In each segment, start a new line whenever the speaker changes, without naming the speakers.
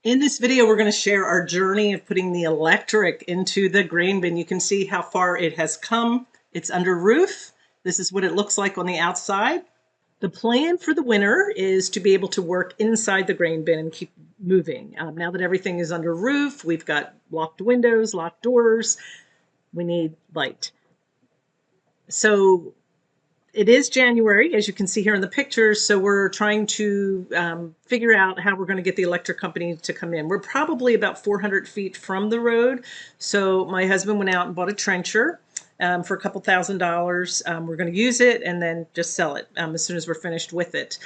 In this video, we're going to share our journey of putting the electric into the grain bin. You can see how far it has come. It's under roof. This is what it looks like on the outside. The plan for the winter is to be able to work inside the grain bin and keep moving. Now that everything is under roof, we've got locked windows, locked doors. We need light. So it is January, as you can see here in the pictures, so we're trying to figure out how we're going to get the electric company to come in. We're probably about 400 feet from the road, so my husband went out and bought a trencher for a couple $1,000s. We're going to use it and then just sell it as soon as we're finished with it.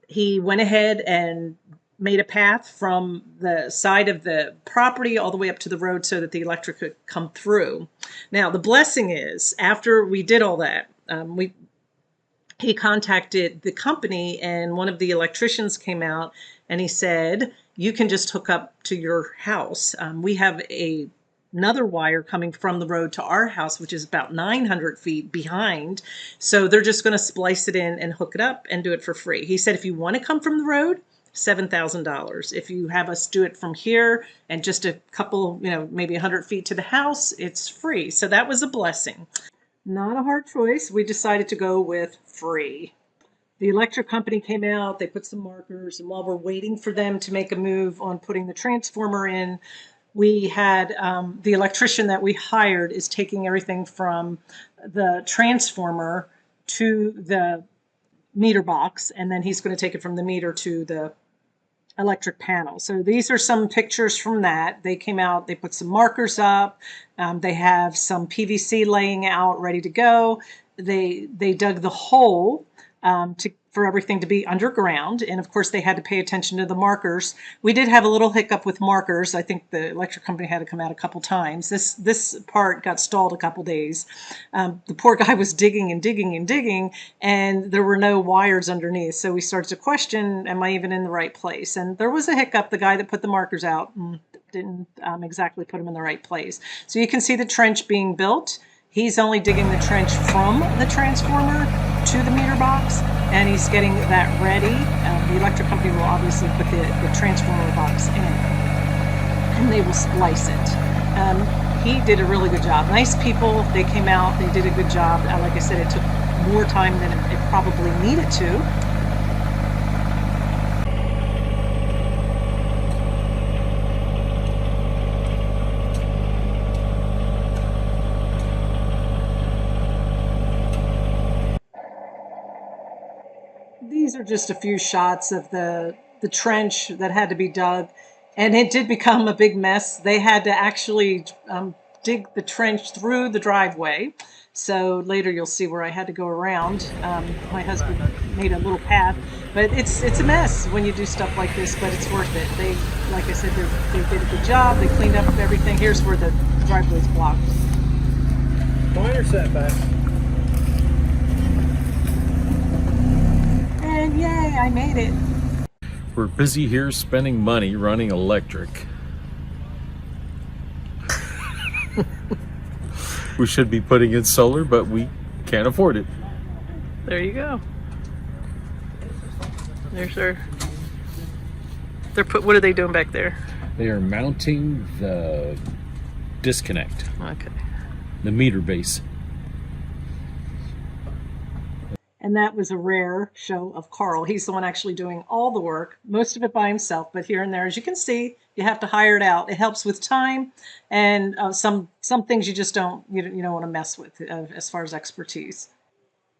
He went ahead and made a path from the side of the property all the way up to the road so that the electric could come through. Now, the blessing is, after we did all that, he contacted the company, and one of the electricians came out and he said, you can just hook up to your house. We have another wire coming from the road to our house, which is about 900 feet behind. So they're just going to splice it in and hook it up and do it for free. He said, if you want to come from the road, $7,000. If you have us do it from here and just a couple, maybe 100 feet to the house, it's free. So that was a blessing. Not a hard choice. We decided to go with free. The electric company came out, they put some markers, and while we're waiting for them to make a move on putting the transformer in, we had the electrician that we hired is taking everything from the transformer to the meter box, and then he's going to take it from the meter to the electric panel. So these are some pictures from that. They came out, they put some markers up, they have some PVC laying out ready to go. They dug the hole for everything to be underground, and of course they had to pay attention to the markers. We did have a little hiccup with markers. I think the electric company had to come out a couple times. This part got stalled a couple days. The poor guy was digging and digging and digging, and there were no wires underneath. So we started to question, am I even in the right place? And there was a hiccup. The guy that put the markers out didn't exactly put them in the right place. So you can see the trench being built. He's only digging the trench from the transformer to the meter box, and he's getting that ready. The electric company will obviously put the transformer box in, and they will splice it. He did a really good job. Nice people. They came out. They did a good job. Like I said, it took more time than it probably needed to. These are just a few shots of the trench that had to be dug, and it did become a big mess. They had to actually dig the trench through the driveway. So later you'll see where I had to go around. My husband made a little path, but it's a mess when you do stuff like this, but it's worth it. They, like I said, they did a good job. They cleaned up everything. Here's where the driveway's blocked.
Minor setback.
And yay, I made it.
We're busy here spending money running electric. We should be putting in solar, but we can't afford it.
There you go. There's our... what are they doing back there?
They are mounting the disconnect.
Okay.
The meter base.
And that was a rare show of Carl. He's the one actually doing all the work, most of it by himself, but here and there, as you can see, you have to hire it out. It helps with time, and some things you just don't want to mess with as far as expertise.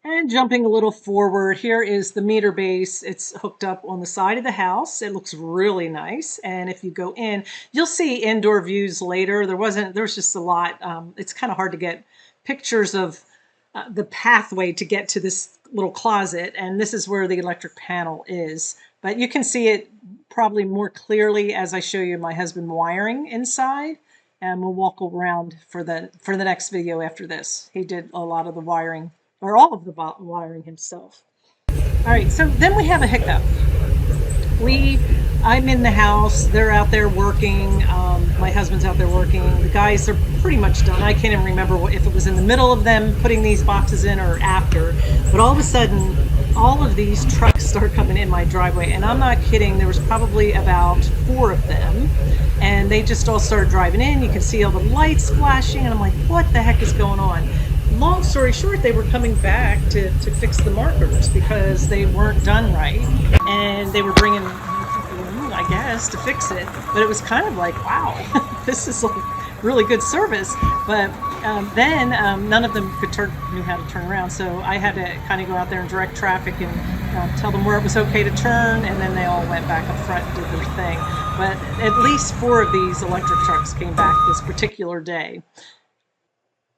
And jumping a little forward, here is the meter base. It's hooked up on the side of the house. It looks really nice, and if you go in, you'll see indoor views later. There's just a lot. It's kind of hard to get pictures of the pathway to get to this little closet, and this is where the electric panel is. But you can see it probably more clearly as I show you my husband wiring inside, and we'll walk around for the next video after this. He did a lot of the wiring, or all of the wiring himself. All right, so then we have a hiccup. I'm in the house, they're out there working, my husband's out there working, the guys are pretty much done. I can't even remember if it was in the middle of them putting these boxes in or after, but all of a sudden all of these trucks start coming in my driveway, and I'm not kidding, there was probably about 4 of them. they just all started driving in. You can see all the lights flashing, and I'm like, what the heck is going on? Long story short, they were coming back to fix the markers because they weren't done right, and they were bringing, I guess, to fix it. But it was kind of like, wow, this is like really good service. But then none of them knew how to turn around, so I had to kind of go out there and direct traffic and tell them where it was okay to turn, and then they all went back up front and did their thing. But at least 4 of these electric trucks came back this particular day.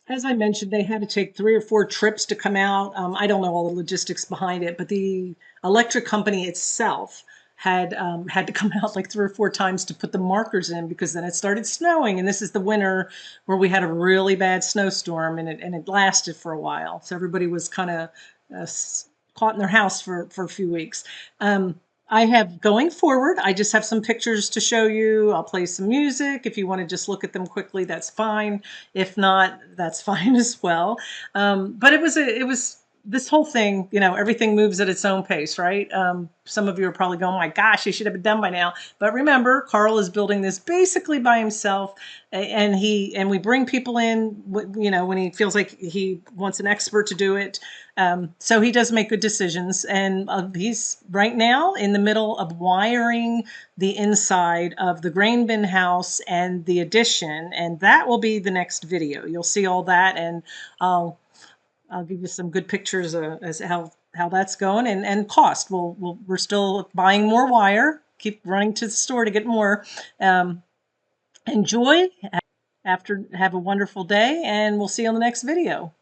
As I mentioned, they had to take 3 or 4 trips to come out. I don't know all the logistics behind it, but the electric company itself had had to come out like 3 or 4 times to put the markers in, because then it started snowing, and this is the winter where we had a really bad snowstorm, and it lasted for a while. So everybody was kind of caught in their house for a few weeks. I have, going forward, I just have some pictures to show you. I'll play some music. If you want to just look at them quickly, that's fine. If not, that's fine as well. But it was this whole thing, you know, everything moves at its own pace, right? Some of you are probably going, oh my gosh, it should have been done by now. But remember, Carl is building this basically by himself, and we bring people in, you know, when he feels like he wants an expert to do it. So he does make good decisions, and he's right now in the middle of wiring the inside of the grain bin house and the addition, and that will be the next video. You'll see all that, and I'll give you some good pictures as how that's going, and cost. We're still buying more wire. Keep running to the store to get more. Enjoy. Have a wonderful day, and we'll see you on the next video.